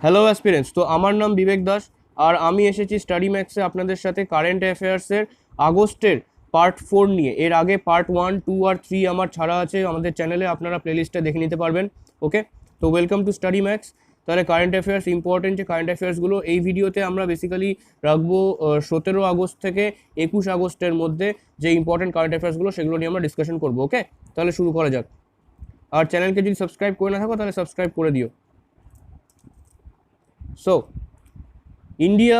Hello aspirants, তো আমার নাম বিবেক দাস আর আমি এসেছি স্টাডি ম্যাক্সে আপনাদের সাথে কারেন্ট অ্যাফেয়ার্সের আগস্টের পার্ট 4 নিয়ে। এর আগে পার্ট 1, 2 আর 3 আমার ছাড়া আছে আমাদের চ্যানেলে, আপনারা প্লেলিস্টে দেখে নিতে পারবেন। ওকে, তো ওয়েলকাম টু স্টাডি ম্যাক্স। তাহলে কারেন্ট অ্যাফেয়ার্স, ইম্পর্টেন্ট যে কারেন্ট অ্যাফেয়ার্সগুলো এই ভিডিওতে আমরা বেসিক্যালি রাখবো 17 আগস্ট থেকে 21 আগস্টের মধ্যে যে ইম্পর্টেন্ট কারেন্ট অ্যাফেয়ার্সগুলো সেগুলো নিয়ে আমরা ডিসকাশন করবো। ওকে, তাহলে শুরু করা যাক। আর চ্যানেলকে যদি সাবস্ক্রাইব করে না থাকো তাহলে সাবস্ক্রাইব করে দিও। সো ইন্ডিয়া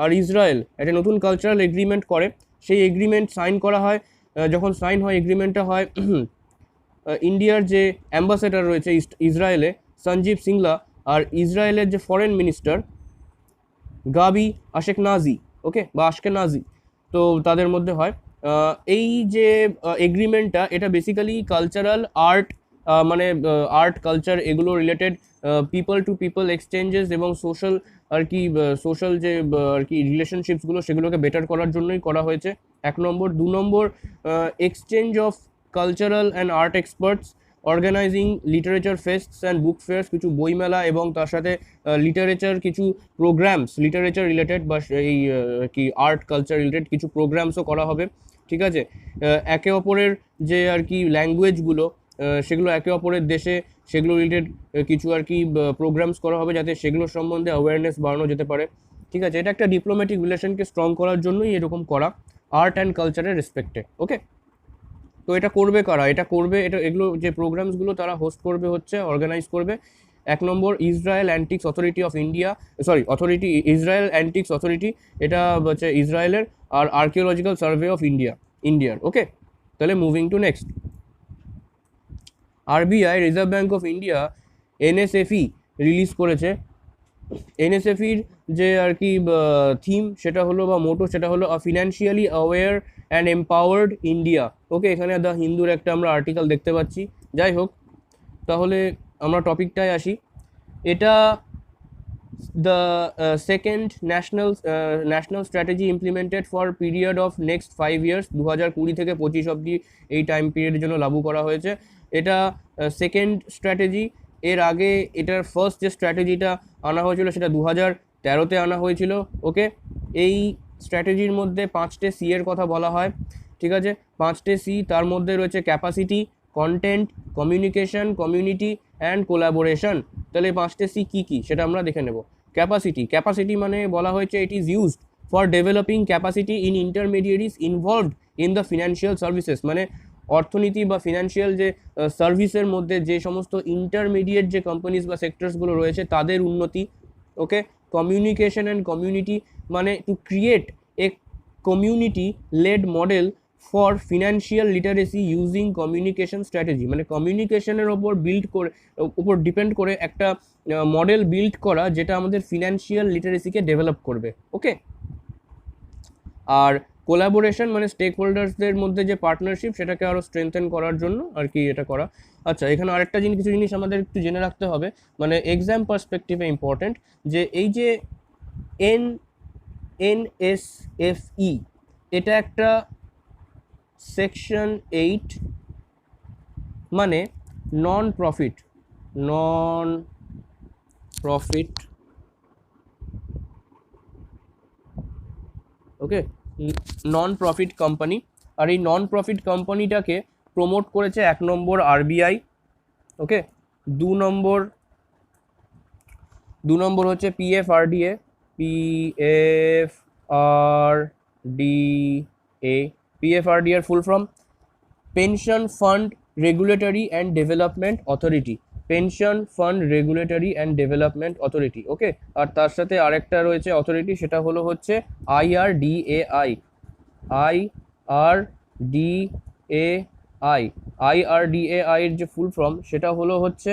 আর ইসরায়েল একটা নতুন কালচারাল এগ্রিমেন্ট করে। সেই এগ্রিমেন্ট সাইন করা হয়, যখন সাইন হয় এগ্রিমেন্টটা হয় ইন্ডিয়ার যে অ্যাম্বাসেডার রয়েছে ইসরায়েলে সঞ্জীব সিংলা, আর ইসরায়েলের যে ফরেন মিনিস্টার গাবি আশেকনাজি, ওকে বা আশকেনাজি, তো তাদের মধ্যে হয়। এই যে এগ্রিমেন্টটা এটা বেসিক্যালি কালচারাল আর্ট, মানে আর্ট কালচার এগুলো related, people to people exchanges এবং সোশ্যাল আর কি সোশ্যাল যে আর কি রিলেশনশিপসগুলো সেগুলোকে বেটার করার জন্যই করা হয়েছে। 1 নম্বর। 2 নম্বর, exchange of cultural and art experts, organising literature fests and book fairs, কিছু বইমেলা এবং তার সাথে লিটারেচার কিছু প্রোগ্রামস, লিটারেচার রিলেটেড বা এই কি আর্ট কালচার রিলেটেড কিছু প্রোগ্রামসও করা হবে। ঠিক আছে, একে অপরের যে আর কি ল্যাঙ্গুয়েজগুলো সেগুলো একে অপরের দেশে সেগুলো রিলেটেড কিছু আর কি প্রোগ্রামস করা হবে যাতে সেগুলোর সম্বন্ধে অ্যাওয়ারনেস বাড়ানো যেতে পারে। ঠিক আছে, এটা একটা ডিপ্লোম্যাটিক রিলেশনকে স্ট্রং করার জন্যই এরকম করা, আর্ট অ্যান্ড কালচারের রেসপেক্টে। ওকে, তো এটা করবে কারা? এটা করবে, এটা এগুলো যে প্রোগ্রামসগুলো তারা হোস্ট করবে হচ্ছে অর্গানাইজ করবে। 1 নম্বর, Israel antics authority of India, sorry authority Israel antics authority, এটা হচ্ছে ইসরায়েলের, আর আর্কিওলজিক্যাল সার্ভে অফ ইন্ডিয়ার। ওকে, তাহলে moving to next. RBI, reserve bank of India, NSFE release করেছে। এনএসএফির যে আর কি থিম সেটা হলো বা মোটো সেটা হলো financially aware and empowered India. Okay, এখানে দ্য হিন্দুর একটা আমরা আর্টিকেল দেখতে পাচ্ছি। যাই হোক, তাহলে আমরা টপিকটায় আসি। এটা the second national strategy implemented for period of next 5 years, 2020 থেকে 25 অবধি এই টাইম পিরিয়ডের জন্য লাগু করা হয়েছে। এটা সেকেন্ড স্ট্র্যাটেজি। এর আগে এটার ফার্স্ট যে স্ট্র্যাটেজিটা আনা হয়েছিল সেটা 2013-তে আনা হয়েছিল। ওকে, এই স্ট্র্যাটেজির মধ্যে 5টে সি এর কথা বলা হয়। ঠিক আছে, 5টে সি, তার মধ্যে রয়েছে capacity, content, communication, community and collaboration. তাহলে 5টে সি কী কী সেটা আমরা দেখে নেব। ক্যাপাসিটি মানে বলা হয়েছে it is used for developing capacity in intermediaries involved in the financial services, মানে অর্থনীতি বা ফিনান্সিয়াল যে সার্ভিসের মধ্যে যে সমস্ত ইন্টারমিডিয়েট যে কোম্পানিজ বা সেক্টরসগুলো রয়েছে তাদের উন্নতি। ওকে, কমিউনিকেশন অ্যান্ড কমিউনিটি মানে to create a community led model for financial literacy using communication strategy, মানে কমিউনিকেশনের ওপর ডিপেন্ড করে একটা মডেল বিল্ড করা যেটা আমাদের ফিনান্সিয়াল লিটারেসিকে ডেভেলপ করবে। ওকে, আর কোলাবোরেশন মানে স্টেক হোল্ডার্সদের মধ্যে যে পার্টনারশিপ সেটাকে আরও স্ট্রেংথেন করার জন্য আর কি এটা করা। আচ্ছা, এখানে আরেকটা কিছু জিনিস আমাদের একটু জেনে রাখতে হবে, মানে এক্সাম পার্সপেক্টিভে ইম্পর্টেন্ট, যে এই যে এনএসএফই, এটা একটা সেকশন 8, মানে non profit okay, non profit company. আর এই নন প্রফিট কোম্পানিটাকে প্রমোট করেছে 1 নম্বর আরবিআই। ওকে, 2 নম্বর হচ্ছে PFRDA full form pension fund regulatory and development authority, pension fund regulatory and development authority. Okay, আর তার সাথে আরেকটা রয়েছে অথরিটি, সেটা হচ্ছে আইআরডিএআই। আইআরডিএআই এর যে ফুল ফর্ম সেটা হচ্ছে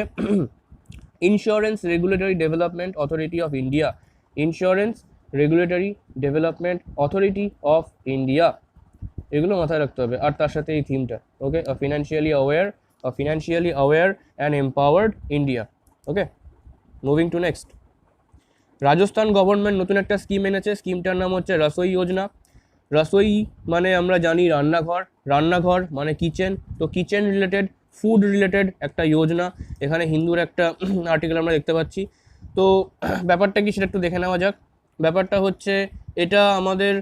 insurance regulatory development authority of India, insurance regulatory development authority of India. এগুলো মাথায় রাখতে হবে, আর তার সাথে এই থিমটা। Okay, financially aware and empowered India. Okay, moving to next. Rajasthan government নতুন একটা স্কিম এনেছে, স্কিমটার নাম হচ্ছে রসোই যোজনা। রসোই মানে আমরা জানি রান্নাঘর মানে কিচেন, তো কিচেন রিলেটেড, ফুড রিলেটেড একটা যোজনা। এখানে হিন্দুর একটা আর্টিকেল আমরা দেখতে পাচ্ছি। তো ব্যাপারটা কি সেটা একটু দেখে নেওয়া যাক। ব্যাপারটা হচ্ছে এটা আমাদের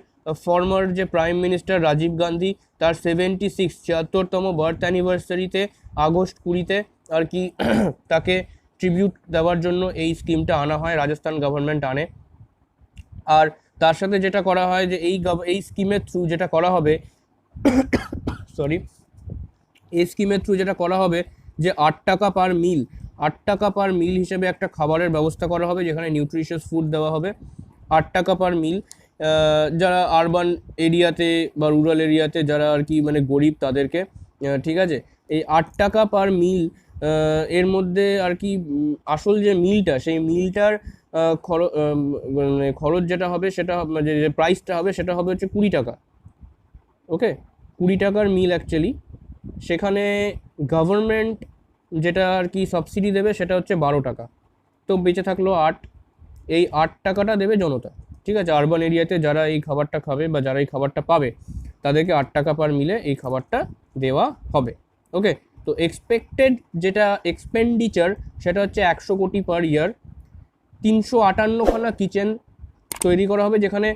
ফর্মার যে প্রাইম মিনিস্টার রাজীব গান্ধী, তার 76তম বার্থ অ্যানিভার্সারিতে আগস্ট 20-তে আর কি তাকে ট্রিবিউট দেওয়ার জন্য এই স্কিমটা আনা হয়, রাজস্থান গভর্নমেন্ট আনে। আর তার সাথে যেটা করা হয় যে এই স্কিমের থ্রু যেটা করা হবে সরি এই স্কিমের থ্রু যেটা করা হবে যে 8 টাকা পার মিল, 8 টাকা পার মিল হিসেবে একটা খাবারের ব্যবস্থা করা হবে, যেখানে নিউট্রিশিয়াস ফুড দেওয়া হবে 8 টাকা পার মিল। যারা আরবান এরিয়াতে বা রুরাল এরিয়াতে যারা আর কি মানে গরিব তাদেরকে, ঠিক আছে, এই 8 টাকা পার মিল এর মধ্যে আর কি আসল যে মিলটা, সেই মিলটার মানে খরচ যেটা হবে সেটা যে প্রাইসটা হবে সেটা হবে হচ্ছে 20 টাকা। ওকে, 20 টাকার মিল অ্যাকচুয়ালি। সেখানে গভর্নমেন্ট যেটা আর কি সাবসিডি দেবে সেটা হচ্ছে 12 টাকা। তো বেঁচে থাকলো 8। এই 8 টাকাটা দেবে জনতা, ঠিক আছে, আরবান এরিয়াতে যারা এই খাবারটা খাবে বা যারা এই খাবারটা পাবে তাদেরকে 8 টাকা পার মিলে এই খাবারটা দেওয়া হবে। ওকে, তো এক্সপেক্টেড যেটা এক্সপেন্ডিচার সেটা হচ্ছে 100 কোটি পার ইয়ার। 358খানা কিচেন তৈরি করা হবে, যেখানে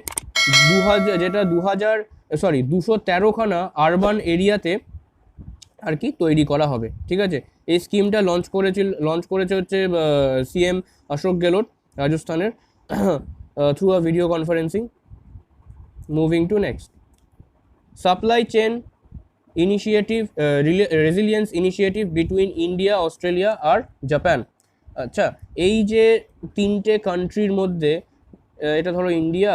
213খানা আরবান এরিয়াতে আর কি তৈরি করা হবে, ঠিক আছে। এই স্কিমটা লঞ্চ করেছে হচ্ছে সিএম অশোক গেহলোট রাজস্থানের through a video conferencing. Moving to next, supply chain initiative, resilience initiative between India, Australia আর জাপান। আচ্ছা, এই যে তিনটে কান্ট্রির মধ্যে, এটা ধরো ইন্ডিয়া,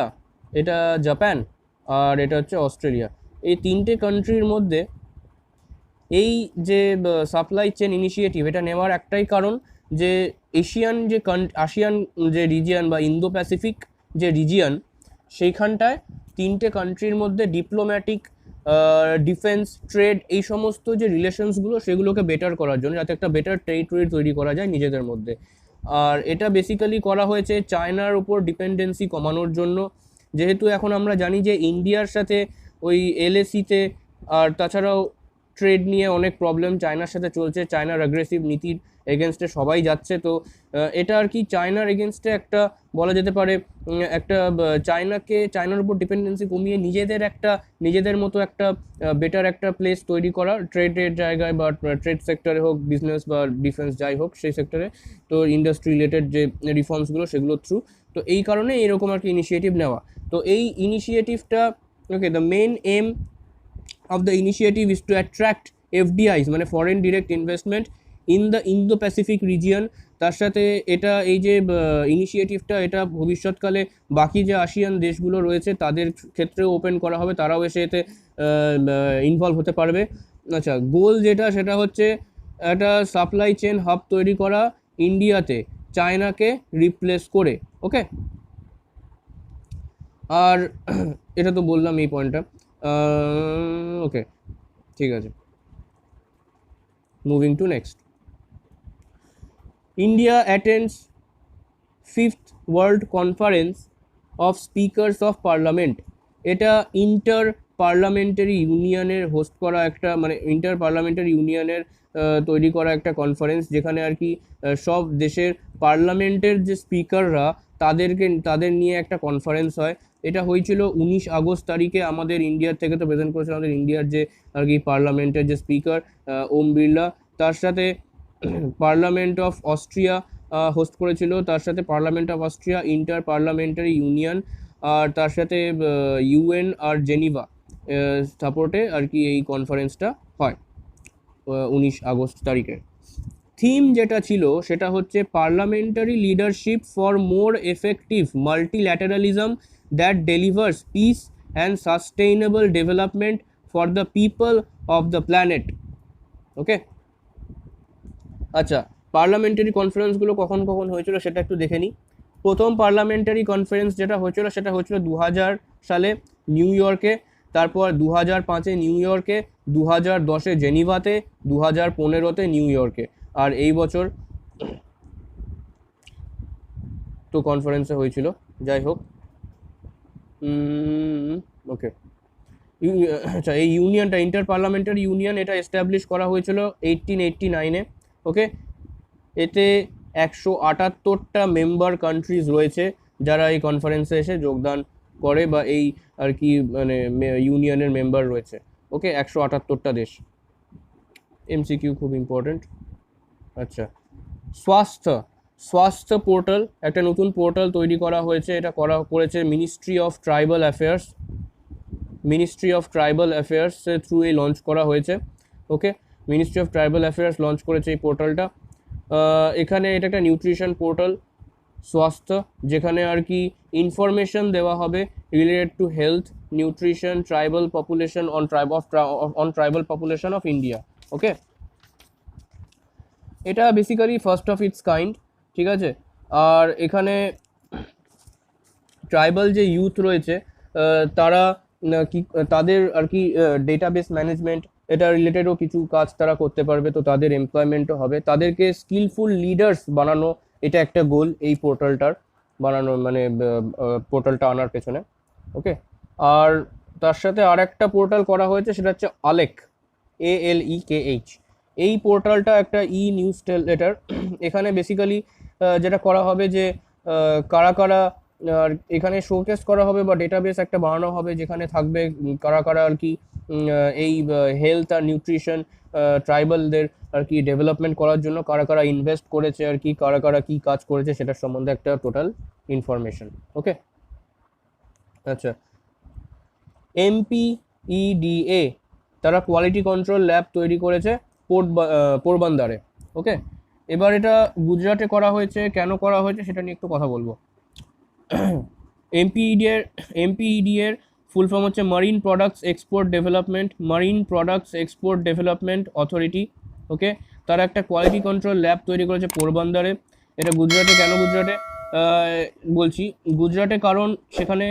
এটা জাপান আর এটা হচ্ছে অস্ট্রেলিয়া, এই তিনটে কান্ট্রির মধ্যে এই যে সাপ্লাই চেন ইনিশিয়েটিভ এটা নেওয়ার একটাই কারণ যে আসিয়ান যে রিজিয়ন বা ইন্দো প্যাসিফিক যে রিজিয়ন, সেইখানটায় তিনটে কান্ট্রির মধ্যে ডিপ্লোম্যাটিক, ডিফেন্স, ট্রেড, এই সমস্ত যে রিলেশনসগুলো সেগুলোকে বেটার করার জন্য, যাতে একটা বেটার টেরিটরি তৈরি করা যায় নিজেদের মধ্যে। আর এটা বেসিক্যালি করা হয়েছে চায়নার উপর ডিপেন্ডেন্সি কমানোর জন্য। যেহেতু এখন আমরা জানি যে ইন্ডিয়ার সাথে ওই এলএসিতে আর তাছাড়াও ট্রেড নিয়ে অনেক প্রবলেম চায়নার সাথে চলছে, চায়নার অ্যাগ্রেসিভ নীতির এগেনস্টে সবাই যাচ্ছে। তো এটা আর কি চায়নার এগেনস্টে একটা বলা যেতে পারে একটা চায়নার উপর ডিপেন্ডেন্সি কমিয়ে নিজেদের মতো একটা বেটার একটা প্লেস তৈরি করা ট্রেডের জায়গায়, বা ট্রেড সেক্টরে হোক, বিজনেস বা ডিফেন্স যাই হোক সেই সেক্টরে, তো ইন্ডাস্ট্রি রিলেটেড যে রিফর্মসগুলো সেগুলোর থ্রু। তো এই কারণে এরকম আর কি ইনিশিয়েটিভ নেওয়া। তো এই ইনিশিয়েটিভটা, okay, the main aim of the initiative is to attract FDIs মানে foreign direct investment in the Indo Pacific region. তার সাথে এটা এই যে ইনিশিয়েটিভটা এটা ভবিষ্যৎকালে বাকি যে আসিয়ান দেশগুলো রয়েছে তাদের ক্ষেত্রেও ওপেন করা হবে, তারাও এসে এতে ইনভলভ হতে পারবে। আচ্ছা, গোল যেটা সেটা হচ্ছে একটা সাপ্লাই চেন হাব তৈরি করা ইন্ডিয়াতে চায়নাকে রিপ্লেস করে। ওকে, আর এটা তো বললাম এই পয়েন্টটা। ওকে, ঠিক আছে, moving to next, India attends 5th world conference of speakers of parliament. এটা ইন্টার পার্লামেন্টারি ইউনিয়নের হোস্ট করা একটা, মানে ইন্টার পার্লামেন্টারি ইউনিয়নের তৈরি করা একটা কনফারেন্স, যেখানে আর কি সব দেশের পার্লামেন্টের যে স্পিকাররা তাদের নিয়ে একটা কনফারেন্স হয়। এটা হয়েছিল 19 আগস্ট তারিখে। আমাদের ইন্ডিয়ার থেকে তো প্রেজেন্ট করেছিল আমাদের ইন্ডিয়ার যে আর কি পার্লামেন্টের যে স্পিকার ওম বিড়লা, তার সাথে পার্লামেন্ট অফ অস্ট্রিয়া হোস্ট করেছিল, তার সাথে parliament of Austria, inter parliamentary union, আর তার সাথে ইউএন আর জেনিভা সাপোর্টে আর কি এই কনফারেন্সটা হয় 19 আগস্ট তারিখে। থিম যেটা ছিল সেটা হচ্ছে parliamentary leadership for more effective multilateralism that delivers peace and sustainable development for the people of the planet. Okay, আচ্ছা, পার্লামেন্টারি কনফারেন্সগুলো কখন কখন হয়েছিল সেটা একটু দেখে নিই। প্রথম পার্লামেন্টারি কনফারেন্স যেটা হয়েছিল সেটা হয়েছিল 2000 সালে নিউ ইয়র্কে, তারপর 2005-এ নিউ ইয়র্কে, 2010-এ জেনিভাতে, 2015-তে নিউ ইয়র্কে, আর এই বছর তো কনফারেন্সে হয়েছিল। যাই হোক, ওকে, আচ্ছা, এই ইউনিয়নটা ইন্টার পার্লামেন্টারি ইউনিয়ন এটা এস্টাবলিশ করা হয়েছিল 1889-এ। ওকে, এতে 178টা মেম্বার কান্ট্রিজ রয়েছে যারা এই কনফারেন্সে এসে যোগদান করে বা এই আর কি মানে ইউনিয়নের মেম্বার রয়েছে। ওকে, 178টা দেশ। এমসিকিউ খুব ইম্পর্টেন্ট। আচ্ছা, স্বাস্থ্য স্বাস্থ্য পোর্টাল, একটা নতুন পোর্টাল তৈরি করা হয়েছে। এটা করেছে ministry of tribal affairs. Ministry of tribal অ্যাফেয়ার্সের থ্রু এই লঞ্চ করা হয়েছে। Okay, ministry of tribal affairs launch করেছে এই পোর্টালটা। এখানে এটা একটা নিউট্রিশন পোর্টাল, স্বাস্থ্য, যেখানে আর কি ইনফরমেশন দেওয়া হবে related to health, nutrition, tribal population on tribal population of India. Okay, এটা basically first of its kind, ঠিক আছে। আর এখানে ট্রাইবাল যে ইউথ রয়েছে তারা কি তাদের আর কি ডেটাবেস ম্যানেজমেন্ট এটা রিলেটেডও কিছু কাজ তারা করতে পারবে, তো তাদের এমপ্লয়মেন্টও হবে, তাদেরকে স্কিলফুল লিডার্স বানানো, এটা একটা গোল এই পোর্টালটার বানানো, মানে পোর্টালটা আনার পেছনে। ওকে, আর তার সাথে আর একটা পোর্টাল করা হয়েছে, সেটা হচ্ছে আলেক, ALEKH। এই পোর্টালটা একটা নিউজ লেটার। এখানে বেসিক্যালি যেটা করা হবে যে কারা কারা আর এখানে শোকেস করা হবে বা ডেটাবেস একটা বানানো হবে, যেখানে থাকবে কারা কারা আর কি এই হেলথ আর নিউট্রিশন ট্রাইবালদের আর কি ডেভেলপমেন্ট করার জন্য কারা কারা ইনভেস্ট করেছে আর কি, কারা কারা কি কাজ করেছে সেটার সম্বন্ধে একটা টোটাল ইনফরমেশন। ওকে, আচ্ছা, MPEDA তারা কোয়ালিটি কন্ট্রোল ল্যাব তৈরি করেছে পোরবান্দারে। ওকে, এবার এটা গুজরাটে করা হয়েছে, কেন করা হয়েছে সেটা নিয়ে একটু কথা বলবো। এমপিইডি এর ফুল ফর্ম হচ্ছে marine products export development authority. Okay, তারা একটা কোয়ালিটি কন্ট্রোল ল্যাব তৈরি করেছে পোরবান্দারে। এটা গুজরাটে, কেন গুজরাটে বলছি, গুজরাটে কারণ সেখানে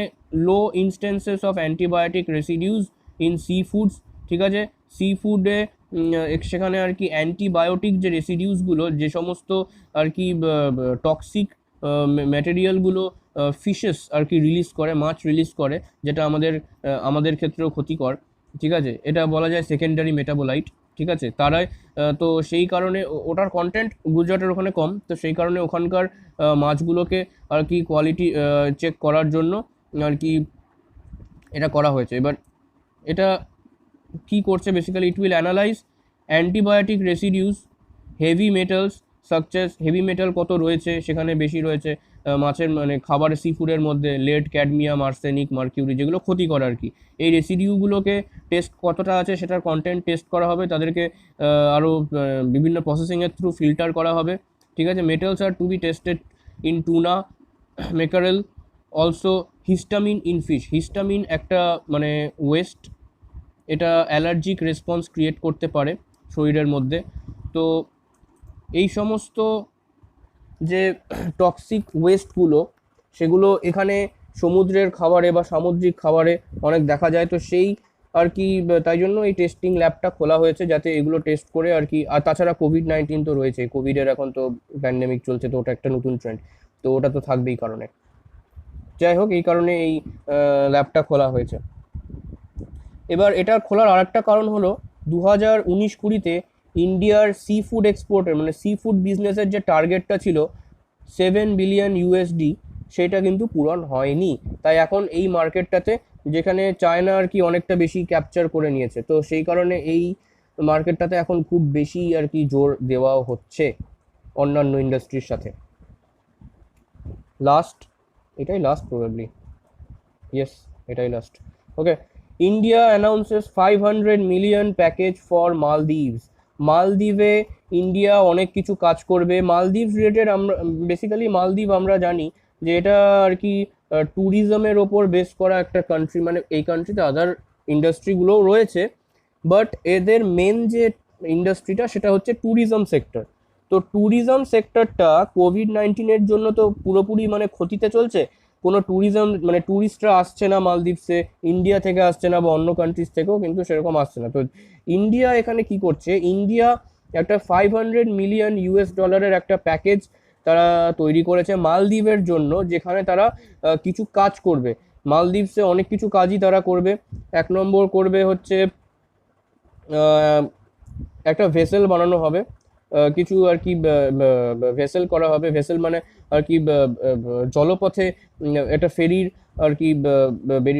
low instances of antibiotic residues in sea foods, ঠিক আছে। সি ফুডে সেখানে আর কি অ্যান্টিবায়োটিক যে রেসিডিউসগুলো, যে সমস্ত আর কি টক্সিক ম্যাটেরিয়ালগুলো ফিশেস আর কি রিলিজ করে, মাছ রিলিজ করে, যেটা আমাদের ক্ষেত্রেও ক্ষতিকর, ঠিক আছে। এটা বলা যায় সেকেন্ডারি মেটাবোলাইট, ঠিক আছে। তারাই তো সেই কারণে ওটার কন্টেন্ট গুজরাটের ওখানে কম, তো সেই কারণে ওখানকার মাছগুলোকে আর কি কোয়ালিটি চেক করার জন্য আর কি এটা করা হয়েছে। এবার এটা কি করছে basically, it will analyse antibiotic residues, heavy metals সাকচেস, হেভি মেটাল কত রয়েছে সেখানে, বেশি রয়েছে মাছের মানে খাবার সি ফুডের মধ্যে, লেড, ক্যাডমিয়াম, আর্সেনিক, মার্কিউরি, যেগুলো ক্ষতিকর আর কি। এই রেসিডিউগুলোকে টেস্ট কতটা আছে সেটার কন্টেন্ট টেস্ট করা হবে, তাদেরকে আরও বিভিন্ন প্রসেসিংয়ের থ্রু ফিল্টার করা হবে, ঠিক আছে। Metals are to be tested in tuna, mackerel, also histamine in fish. Histamine একটা মানে ওয়েস্ট, এটা অ্যালার্জিক রেসপন্স ক্রিয়েট করতে পারে শরীরের মধ্যে। তো এই সমস্ত যে টক্সিক ওয়েস্টগুলো, সেগুলো এখানে সমুদ্রের খাবারে বা সামুদ্রিক খাবারে অনেক দেখা যায়, তো সেই আর কি তাই জন্য এই টেস্টিং ল্যাবটা খোলা হয়েছে, যাতে এগুলো টেস্ট করে আর কি। আর তাছাড়া কোভিড-19 তো রয়েছে, কোভিডের এখন তো প্যান্ডেমিক চলছে, তো ওটা একটা নতুন ট্রেন্ড, তো ওটা তো থাকবেই কারণে। যাই হোক, এই কারণে এই ল্যাবটা খোলা হয়েছে। এবার এটা খোলার আরেকটা কারণ হলো 2019-20 ইন্ডিয়ার সি ফুড এক্সপোর্টের মানে সি ফুড বিজনেসের যে টার্গেটটা ছিল $7 বিলিয়ন, সেটা কিন্তু পূরণ হয়নি। তাই এখন এই মার্কেটটাতে, যেখানে চায়না আর কি অনেকটা বেশি ক্যাপচার করে নিয়েছে, তো সেই কারণে এই মার্কেটটাতে এখন খুব বেশি আর কি জোর দেওয়াও হচ্ছে অন্যান্য ইন্ডাস্ট্রির সাথে। এটাই লাস্ট প্রবাবলি, ইয়েস এটাই last. Okay, India announces 500 million package for Maldives. মালদ্বীপে ইন্ডিয়া অনেক কিছু কাজ করবে। মালদ্বীপস রিলেটেড আমরা বেসিক্যালি মালদ্বীপ আমরা জানি যে এটা আর কি ট্যুরিজমের ওপর বেস করা একটা কান্ট্রি, মানে এই কান্ট্রিতে আদার ইন্ডাস্ট্রিগুলোও রয়েছে, বাট এদের মেন যে ইন্ডাস্ট্রিটা সেটা হচ্ছে ট্যুরিজম সেক্টর। তো ট্যুরিজম সেক্টরটা কোভিড-19-এর জন্য তো পুরোপুরি মানে ক্ষতিতে চলছে। কোনো ট্যুরিজম মানে ট্যুরিস্টরা আসছে না মালদ্বীপসে, ইন্ডিয়া থেকে আসছে না বা অন্য কান্ট্রিজ থেকেও কিন্তু সেরকম আসছে না। তো ইন্ডিয়া এখানে কি করছে, ইন্ডিয়া একটা $500 মিলিয়ন একটা প্যাকেজ তারা তৈরি করেছে মালদ্বীপের জন্য, যেখানে তারা কিছু কাজ করবে। মালদ্বীপসে অনেক কিছু কাজই তারা করবে। 1 নম্বর করবে হচ্ছে একটা ভেসেল বানানো হবে, কিছু আর কি ভেসেল করা হবে। ভেসেল মানে আর কি জলপথে একটা ফেরির আর কি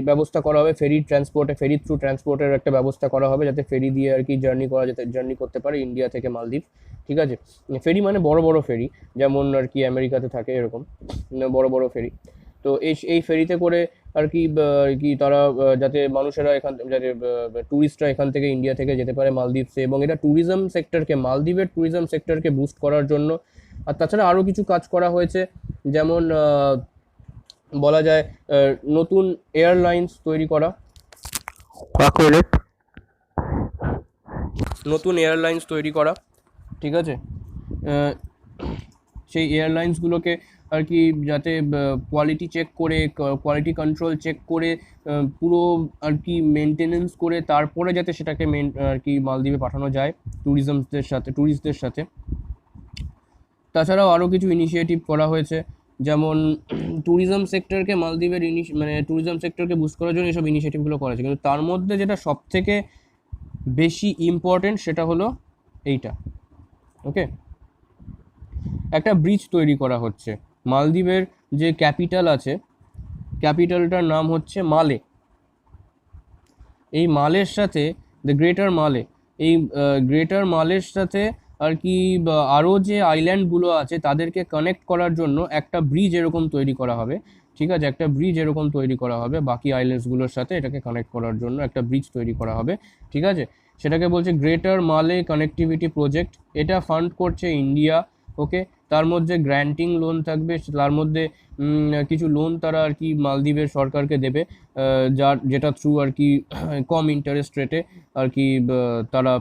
ব্যবস্থা করা হবে, ফেরি থ্রু ট্রান্সপোর্টের একটা ব্যবস্থা করা হবে, যাতে ফেরি দিয়ে আর কি জার্নি করতে পারে ইন্ডিয়া থেকে মালদ্বীপ। ঠিক আছে, ফেরি মানে বড় বড় ফেরি, যেমন আর কি আমেরিকাতে থাকে এরকম বড় বড় ফেরি। তো এই ফেরিতে করে আর কি তারা যাতে মানুষেরা যাতে ট্যুরিস্টরা এখান থেকে ইন্ডিয়া থেকে যেতে পারে মালদ্বীপসে, এবং এটা মালদ্বীপের ট্যুরিজম সেক্টরকে বুস্ট করার জন্য। আর তাছাড়া আরও কিছু কাজ করা হয়েছে, যেমন বলা যায় নতুন এয়ারলাইন্স তৈরি করা, ঠিক আছে। আহ, সেই এয়ারলাইন্সগুলোকে আর কি যাতে কোয়ালিটি কন্ট্রোল চেক করে পুরো আর কি মেনটেনেন্স করে তারপরে যাতে সেটাকে আর কি মালদ্বীপে পাঠানো যায় ট্যুরিস্টদের সাথে। তাছাড়াও আরও কিছু ইনিশিয়েটিভ করা হয়েছে, যেমন ট্যুরিজম সেক্টরকে ট্যুরিজম সেক্টরকে বুস্ট করার জন্য এইসব ইনিশিয়েটিভগুলো করা হয়েছে। কিন্তু তার মধ্যে যেটা সব থেকে বেশি ইম্পর্টেন্ট সেটা হলো এইটা। ওকে, একটা ব্রিজ তৈরি করা হচ্ছে। মালদ্বীপের যে ক্যাপিটাল আছে, ক্যাপিটালটার নাম হচ্ছে মালে। এই মালের সাথে গ্রেটার মালের সাথে আর কি আরও যে আইল্যান্ডগুলো আছে তাদেরকে কানেক্ট করার জন্য একটা ব্রিজ এরকম তৈরি করা হবে। ঠিক আছে, একটা ব্রিজ এরকম তৈরি করা হবে, বাকি আইল্যান্ডসগুলোর সাথে এটাকে কানেক্ট করার জন্য একটা ব্রিজ তৈরি করা হবে। ঠিক আছে, সেটাকে বলছে গ্রেটার মালে কানেক্টিভিটি প্রজেক্ট। এটা ফান্ড করছে ইন্ডিয়া। ওকে, তার মধ্যে গ্র্যান্টিং লোন থাকবে, তার মধ্যে কিছু লোন তারা আর কি মালদ্বীপের সরকারকে দেবে, যেটা থ্রু আর কি কম ইন্টারেস্ট রেটে আর কি তারা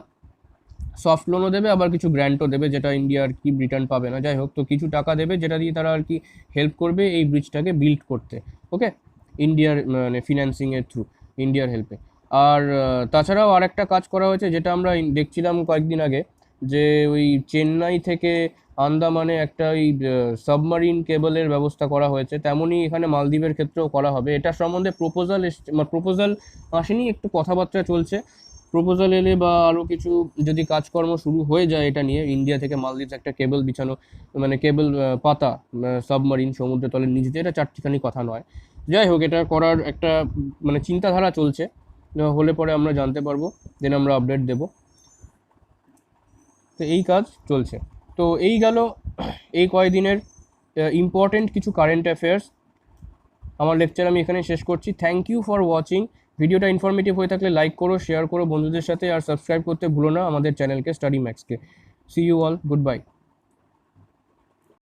সফট লোনও দেবে, আবার কিছু গ্র্যান্টও দেবে, যেটা ইন্ডিয়া আর কি রিটার্ন পাবে না। যাই হোক, তো কিছু টাকা দেবে যেটা দিয়ে তারা আর কি হেল্প করবে এই ব্রিজটাকে বিল্ড করতে। ওকে, ইন্ডিয়ার ফিন্যান্সিংয়ের থ্রু, ইন্ডিয়ার হেল্পে। আর তাছাড়াও আরেকটা কাজ করা হয়েছে, যেটা আমরা দেখছিলাম কয়েকদিন আগে, যে ওই চেন্নাই থেকে আন্দামানে একটা ওই সাবমারিন কেবলের ব্যবস্থা করা হয়েছে, তেমনই এখানে মালদ্বীপের ক্ষেত্রেও করা হবে। এটা সম্বন্ধে প্রপোজাল আসেনি, একটু কথাবার্তা চলছে। প্রপোজাল এলে বা আরও কিছু যদি কাজকর্ম শুরু হয়ে যায় এটা নিয়ে, ইন্ডিয়া থেকে মালদ্বীপ একটা কেবল বিছানো, কেবল পাতা সাবমারিন সমুদ্রের তলের নিচে, এটা চারটিখানি কথা নয়। যাই হোক, এটা করার একটা চিন্তাধারা চলছে, হলে পরে আমরা জানতে পারবো, দেন আমরা আপডেট দেব। তো এই কাজ চলছে। তো এই গেল এই কয়েকদিনের ইম্পর্টেন্ট কিছু কারেন্ট অ্যাফেয়ার্স। আমার লেকচার আমি এখানে শেষ করছি। Thank you for watching. ভিডিওটা ইনফরমেটিভ হয়ে থাকলে লাইক করো, শেয়ার করো বন্ধুদের সাথে, আর সাবস্ক্রাইব করতে ভুলো না আমাদের চ্যানেলকে, স্টাডি ম্যাক্সকে। See you all, good by.